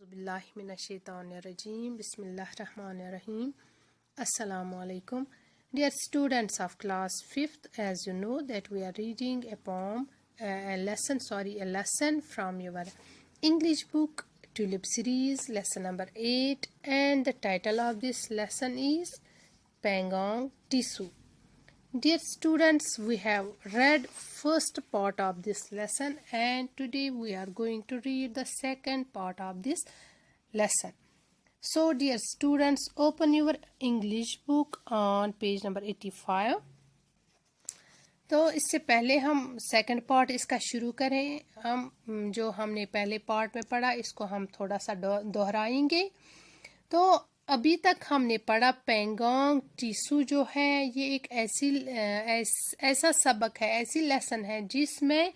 Billahiminashaitanirrajim. Bismillahirrahmanirrahim. Assalamu alaikum. Dear students of class 5th, as you know that we are reading a lesson from your English book Tulip series, lesson number 8, and the title of this lesson is Pangong Tissue. Dear students, we have read first part of this lesson and today we are going to read the second part of this lesson. So dear students, open your English book on page number 85. तो इससे पहले हम second part इसका शुरू करें। हम जो हमने पहले पार्ट में पढ़ा इसको हम थोड़ा सा दोहराएंगे। तो अभी तक हमने पढ़ा पेंगोंग टिश्यू जो है ये एक ऐसा सबक है, ऐसी लेसन है जिसमें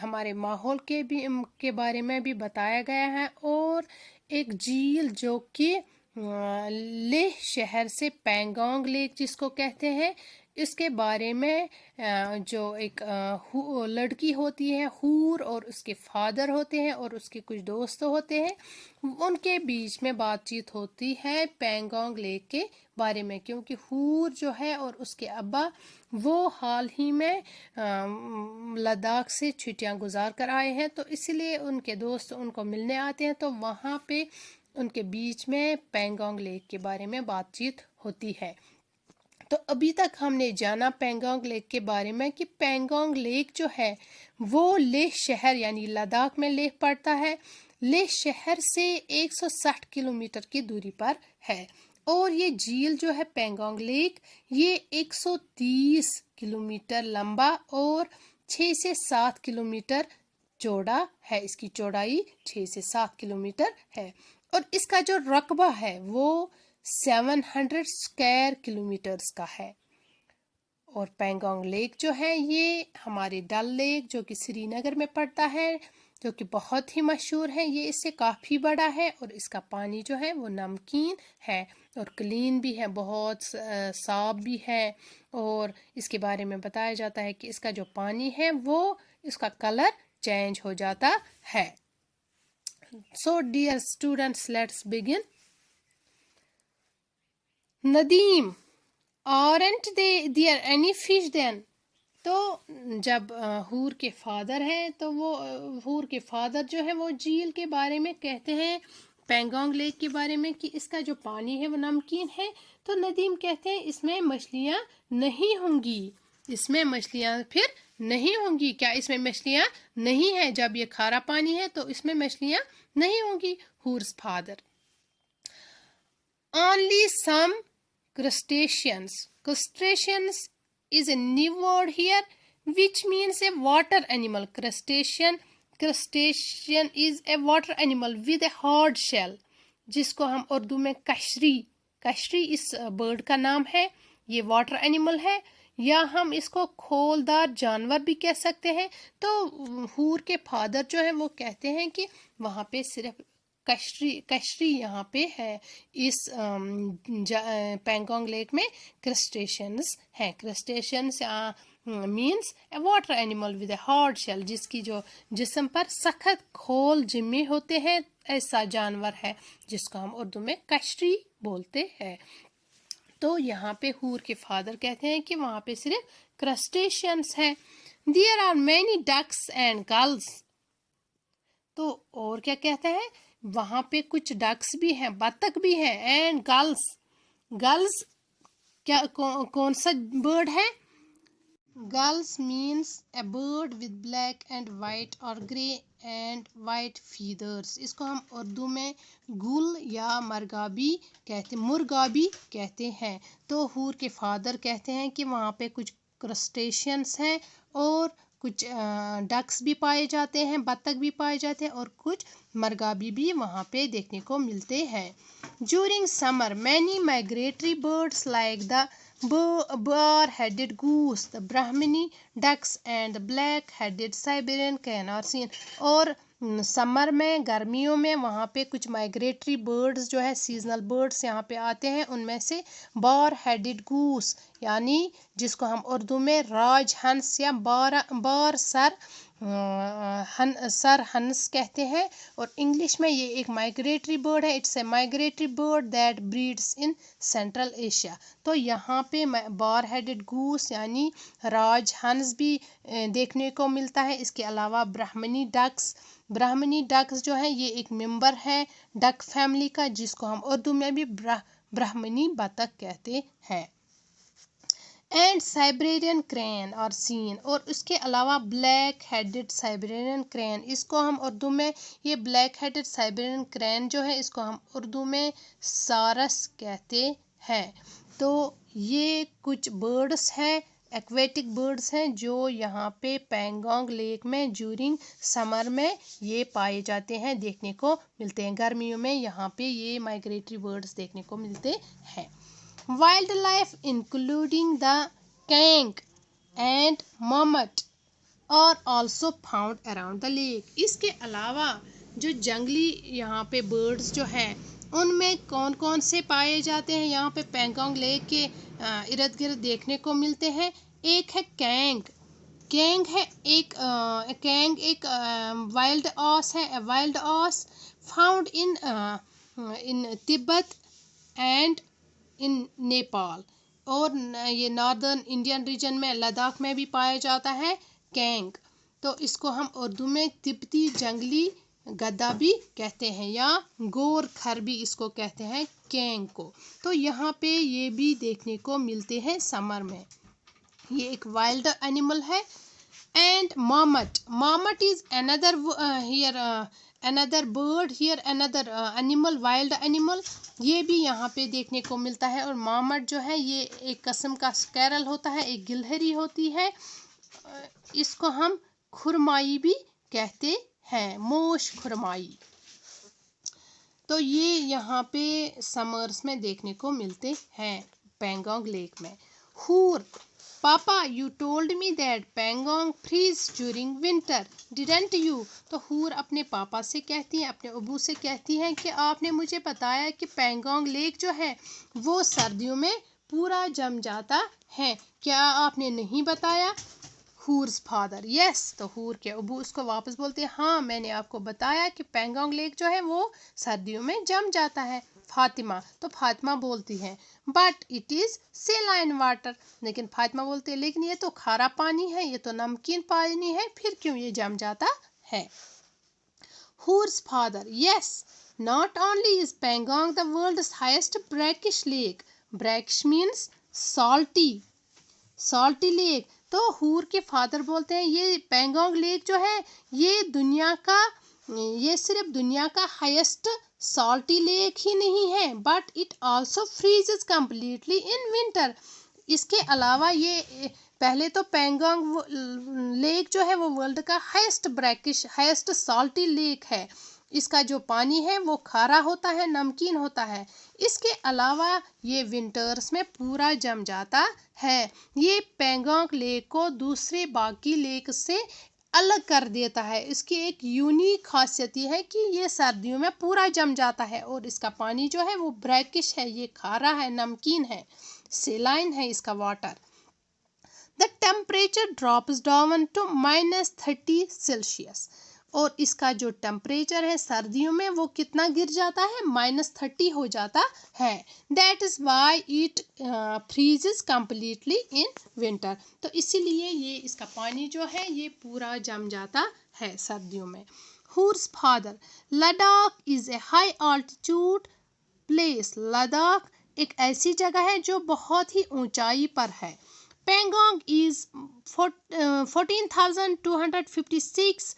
हमारे माहौल के बारे में भी बताया गया है और एक झील जो कि लेह शहर से पेंगोंग लेक जिसको कहते हैं इसके बारे में जो एक लड़की होती है हूर और उसके फादर होते हैं और उसके कुछ दोस्त होते हैं, उनके बीच में बातचीत होती है पेंगोंग लेक के बारे में, क्योंकि हूर जो है और उसके अब्बा वो हाल ही में लद्दाख से छुट्टियां गुजार कर आए हैं, तो इसलिए उनके दोस्त उनको मिलने आते हैं। तो वहाँ पे उनके बीच में पेंगोंग लेक के बारे में बातचीत होती है। तो अभी तक हमने जाना पेंगोंग लेक के बारे में कि पेंगोंग लेक जो है वो लेह शहर यानी लद्दाख में लेह पड़ता है। लेह शहर से 160 किलोमीटर की दूरी पर है और ये झील जो है पेंगोंग लेक ये 130 किलोमीटर लंबा और 6 से 7 किलोमीटर चौड़ा है। इसकी चौड़ाई 6 से 7 किलोमीटर है और इसका जो रकबा है वो 700 स्क्वायर किलोमीटर्स का है। और पेंगोंग लेक जो है ये हमारे डल लेक जो कि श्रीनगर में पड़ता है, जो कि बहुत ही मशहूर है, ये इससे काफ़ी बड़ा है और इसका पानी जो है वो नमकीन है और क्लीन भी है, बहुत साफ भी है। और इसके बारे में बताया जाता है कि इसका जो पानी है वो इसका कलर चेंज हो जाता है। So dear students, let's begin. Nadeem, aren't there any fish then? तो जब हूर के फादर हैं तो वो हूर के फादर जो है वो झील के बारे में कहते हैं, पेंगोंग लेक के बारे में कि इसका जो पानी है वो नमकीन है। तो नदीम कहते हैं इसमें मछलियाँ नहीं होंगी, इसमें मछलियाँ फिर नहीं होंगी। क्या इसमें मछलियाँ नहीं है? जब ये खारा पानी है तो इसमें मछलियाँ नहीं होंगी। हूर्स father, only some crustaceans. Crustaceans is a new word here which means a water animal. Crustacean is a water animal with a hard shell, जिसको हम उर्दू में कशरी इस बर्ड का नाम है। ये वाटर एनिमल है या हम इसको खोलदार जानवर भी कह सकते हैं। तो हूर के फादर जो है वो कहते हैं कि वहाँ पे सिर्फ कशरी यहाँ पे है। इस पेंगोंग लेक में क्रस्टेशियंस हैं। Crustaceans means a water animal with a hard shell, जिसकी जो जिस्म पर सख्त खोल जिम्मे होते हैं, ऐसा जानवर है जिसको हम उर्दू में कशरी बोलते हैं। तो यहाँ पे हूर के फादर कहते हैं कि वहाँ पे सिर्फ क्रस्टेशियंस हैं। There are many ducks and gulls. तो और क्या कहते हैं, वहाँ पे कुछ डक्स भी हैं, बतख भी हैं, एंड गर्ल्स क्या कौन सा बर्ड है? Girls means A bird with black and white और ग्रे एंड वाइट फीदर्स। इसको हम उर्दू में गुल या मुर्गाबी कहते हैं। तो हूर के फादर कहते हैं कि वहाँ पे कुछ क्रस्टेशियंस हैं और कुछ डक्स भी पाए जाते हैं, बतख भी पाए जाते हैं और कुछ मरगाबी भी वहाँ पे देखने को मिलते हैं। During summer, many migratory birds like the bar-headed goose, the Brahmini ducks and the black-headed Siberian can are seen. और समर में, गर्मियों में वहाँ पे कुछ माइग्रेटरी बर्ड्स जो है सीजनल बर्ड्स यहाँ पे आते हैं। उनमें से बार हेडेड गूस यानी जिसको हम उर्दू में राजहंस या बार सर सर हंस कहते हैं। और इंग्लिश में ये एक माइग्रेटरी बर्ड है। It's a migratory bird that breeds in central Asia. तो यहाँ पे बार हेडेड गूस यानी राज हंस भी देखने को मिलता है। इसके अलावा ब्राह्मणी डक्स जो है ये एक मेंबर है डक फैमिली का, जिसको हम उर्दू में भी ब्राह्मणी बतख कहते हैं। एंड साइबेरियन क्रेन और सीन, और उसके अलावा ब्लैक हेडेड साइबेरियन क्रेन, इसको हम उर्दू में, ये ब्लैक हेडेड साइबेरियन क्रेन जो है इसको हम उर्दू में सारस कहते हैं। तो ये कुछ बर्ड्स हैं, एक्वेटिक बर्ड्स हैं जो यहाँ पे पैंगोंग लेक में ज्यूरिंग समर में ये पाए जाते हैं, देखने को मिलते हैं। गर्मियों में यहाँ पे ये माइग्रेटरी बर्ड्स देखने को मिलते हैं। Wildlife including the kank and marmot are also found around the lake. इसके अलावा जो जंगली यहाँ पे बर्ड्स जो हैं उनमें कौन कौन से पाए जाते हैं यहाँ पे पैंगोंग लेक के इर्द गिर्द देखने को मिलते हैं। एक है कैंग एक वाइल्ड ऑस है। Wild ass found in Tibet and in Nepal, और ये नॉर्दर्न इंडियन रीजन में लद्दाख में भी पाया जाता है कैंग। तो इसको हम उर्दू में तिब्बती जंगली गद्दा भी कहते हैं या गोर खर भी इसको कहते हैं कैंग को। तो यहाँ पे ये भी देखने को मिलते हैं समर में। ये एक वाइल्ड एनिमल है। And marmot is another another bird here, another animal, wild animal, ये भी यहाँ पे देखने को मिलता है। और मामट जो है ये एक किस्म का स्कैरल होता है, एक गिलहरी होती है। इसको हम खुरमाई भी कहते हैं, मोश खुरमाई। तो ये यहाँ पे समर्स में देखने को मिलते हैं पैंगोंग लेक में। Hoor, papa you told me that Pangong freeze during winter didn't you. तो हूर अपने पापा से कहती है, अपने अबू से कहती है कि आपने मुझे बताया कि पैंगोंग लेक जो है वो सर्दियों में पूरा जम जाता है, क्या आपने नहीं बताया? हूर्स फादर, यस। तो हूर के अबू उसको वापस बोलते हैं, हाँ मैंने आपको बताया कि पैंगोंग लेक जो है वो सर्दियों में जम जाता है। फातिमा, तो फातिमा बोलती है but it is saline water, लेकिन फातिमा बोलती है लेकिन ये तो खारा पानी है, ये तो नमकीन पानी है, फिर क्यों ये जम जाता है? Hoor's father, yes, not only is Pangong the world's highest brackish lake, brackish means salty lake. तो हूर के फादर बोलते हैं ये पैंगोंग लेक जो है ये सिर्फ दुनिया का हाईएस्ट सॉल्टी लेक ही नहीं है, but it also freezes completely in winter. इसके अलावा ये पहले तो पैंगोंग लेक जो है वो वर्ल्ड का हाईएस्ट सॉल्टी लेक है। इसका जो पानी है वो खारा होता है, नमकीन होता है। इसके अलावा ये विंटर्स में पूरा जम जाता है। ये पैंगोंग लेक को दूसरे बाकी लेक से अलग कर देता है। इसकी एक यूनिक खासियत ये है कि ये सर्दियों में पूरा जम जाता है और इसका पानी जो है वो ब्रैकिश है, ये खारा है, नमकीन है, सेलाइन है इसका water. The temperature drops down to -30 Celsius, और इसका जो टेम्परेचर है सर्दियों में वो कितना गिर जाता है? -30 हो जाता है। That is why it freezes completely in winter. तो इसीलिए ये इसका पानी जो है ये पूरा जम जाता है सर्दियों में। Hoor's father, Ladakh is a high altitude place, Ladakh एक ऐसी जगह है जो बहुत ही ऊंचाई पर है। Pangong is 14,256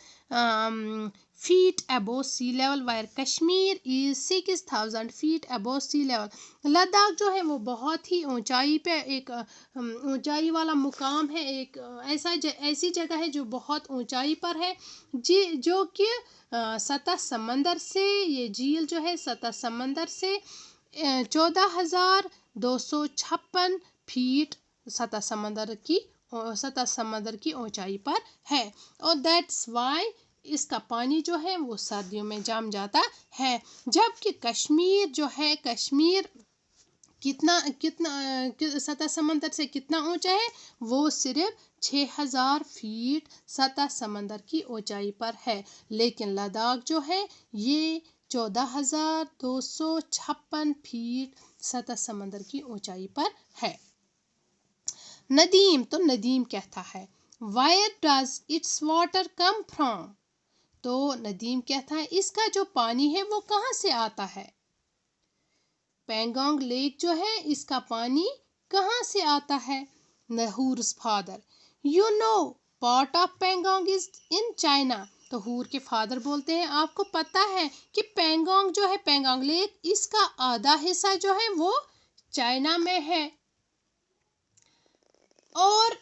feet above sea level, while Kashmir is 6,000 feet above sea level. Ladakh जो है वो बहुत ही ऊंचाई पे एक ऊंचाई वाला मुकाम है, एक ऐसी जगह है जो बहुत ऊंचाई पर है, जो कि सतह समंदर से, ये झील जो है सतह समंदर से 14,256 फीट सतह समंदर की ऊंचाई पर है। और दैट्स वाई इसका पानी जो है वो सर्दियों में जम जाता है। जबकि कश्मीर जो है, कश्मीर कितना कितना सतह समंदर से कितना ऊंचा है, वो सिर्फ 6000 फीट सतह समंदर की ऊंचाई पर है। लेकिन लद्दाख जो है ये 14,256 फीट सतह समंदर की ऊंचाई पर है। नदीम, तो नदीम कहता है Where does its water come from? तो नदीम कहता है इसका जो पानी है वो कहाँ से आता है। पेंगोंग लेक जो है इसका पानी कहाँ से आता है। Hoor's father, you know part of Pangong is in China. तो हूर के फादर बोलते हैं आपको पता है कि पेंगोंग जो है, पेंगोंग लेक, इसका आधा हिस्सा जो है वो चाइना में है। और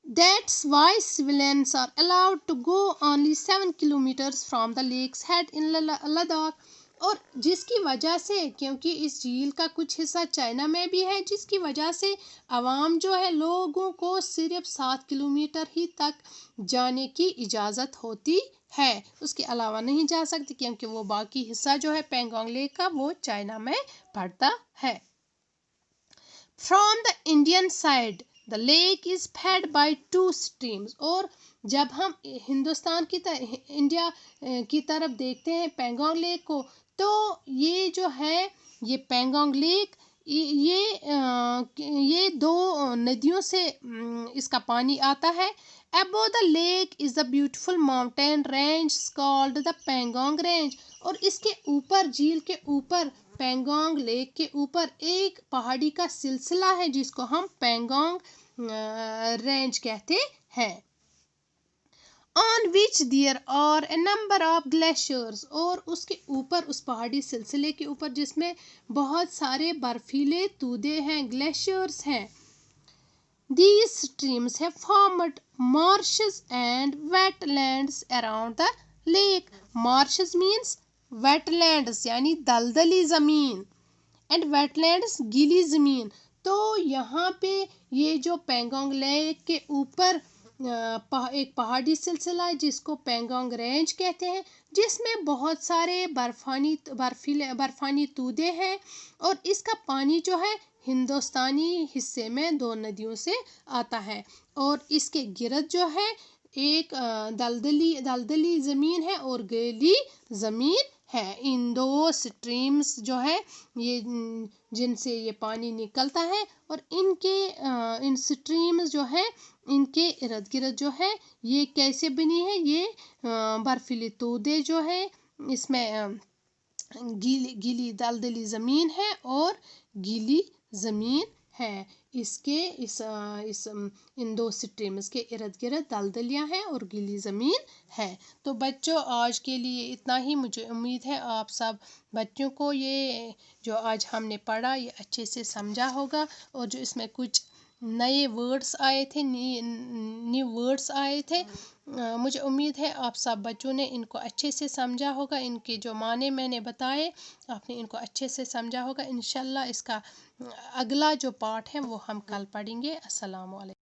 that's why civilians are allowed to go only 7 kilometers from the lake's head in Ladakh। और जिसकी वजह से, क्योंकि इस झील का कुछ हिस्सा चाइना में भी है, जिसकी वजह से आवाम जो है लोगों को सिर्फ 7 किलोमीटर ही तक जाने की इजाज़त होती है, उसके अलावा नहीं जा सकती, क्योंकि वो बाकी हिस्सा जो है पेंगोंग लेक का वो चाइना में पड़ता है। From the Indian side the lake is fed by 2 streams। और जब हम हिंदुस्तान की इंडिया की तरफ देखते हैं पेंगोंग लेक को, तो ये जो है ये पेंगोंग लेक ये 2 नदियों से इसका पानी आता है। Above the lake is a beautiful mountain range called the Pangong Range। और इसके ऊपर, झील के ऊपर, पेंगोंग लेक के ऊपर एक पहाड़ी का सिलसिला है जिसको हम पेंगोंग रेंज कहते हैं। On which there are a number of glaciers। और उसके ऊपर, उस पहाड़ी सिलसिले के ऊपर जिसमें बहुत सारे बर्फीले तूदे हैं, ग्लेशियर्स हैं। These streams have formed marshes and wetlands around the lake। Marshes means wetlands यानी दलदली ज़मीन, and wetlands गीली ज़मीन। तो यहाँ पे ये जो पेंगोंग लेक के ऊपर एक पहाड़ी सिलसिला है जिसको पेंगोंग रेंज कहते हैं, जिसमें बहुत सारे बर्फानी तूदे हैं। और इसका पानी जो है हिंदुस्तानी हिस्से में 2 नदियों से आता है। और इसके गिरद जो है एक दलदली ज़मीन है और गीली ज़मीन है। इन 2 स्ट्रीम्स जो है ये जिनसे ये पानी निकलता है, और इन स्ट्रीम्स जो है इनके इर्द गिर्द जो है ये कैसे बनी है, ये बर्फीली तूदे जो है, इसमें गीली दलदली ज़मीन है और गीली ज़मीन है। इन 2 स्ट्रीम्स के इर्द गिर्द दलदलियाँ हैं और गीली ज़मीन है। तो बच्चों आज के लिए इतना ही। मुझे उम्मीद है आप सब बच्चों को ये जो आज हमने पढ़ा ये अच्छे से समझा होगा, और जो इसमें कुछ नए वर्ड्स आए थे, न्यू वर्ड्स आए थे, मुझे उम्मीद है आप सब बच्चों ने इनको अच्छे से समझा होगा। इनके जो माने मैंने बताए आपने इनको अच्छे से समझा होगा। इंशाल्लाह इसका अगला जो पार्ट है वो हम कल पढ़ेंगे। अस्सलाम वालेकुम।